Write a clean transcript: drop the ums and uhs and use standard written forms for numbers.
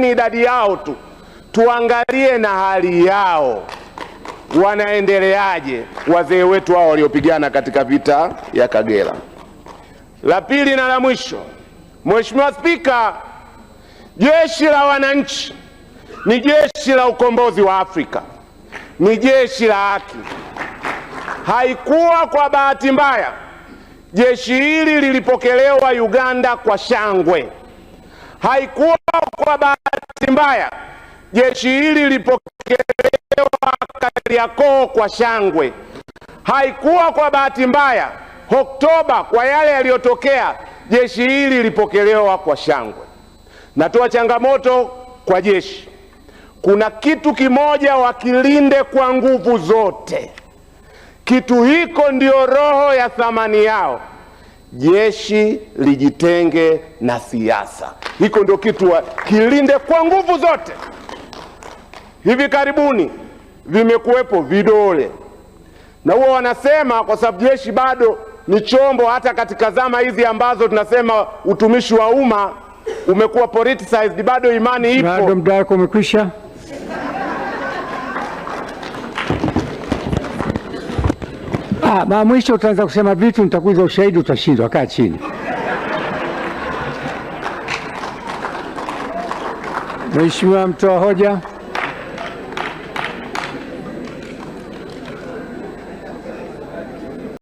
tuangalieni idadi yao tu, tuangalie na hali yao, wanaendeleaje wazee wetu hao waliopigana katika vita ya Kagera. La pili na la mwisho, Mheshimiwa Spika, jeshi la wananchi ni jeshi la ukombozi wa Afrika, ni jeshi la haki. Haikuwa kwa bahati mbaya jeshi hili lilipokelewa Uganda kwa shangwe. Haikuwa kwa bahati mbaya jeshi hili lilipokelewa Kariakoo kwa shangwe. Haikuwa kwa bahati mbaya Oktoba kwa yale yaliyotokea jeshi hili lilipokelewa kwa shangwe. Natoa changamoto kwa jeshi, kuna kitu kimoja wakilinde kwa nguvu zote. Kitu hiko ndio roho ya thamani yao. Jeshi lijitenge na siasa. Hiko ndio kitu kilinde kwa nguvu zote. Hivi karibuni vimekuwepo vidole, na huwa wanasema kwa sababu jeshi bado ni chombo, hata katika zama hizi ambazo tunasema utumishi wa umma umekuwa politicized, bado imani ipo. Bado muda wako umekwisha. Mwisho utaanza kusema vitu, nitakuuliza ushahidi, utashindwa. Kaa chini. Mheshimiwa mtoa hoja.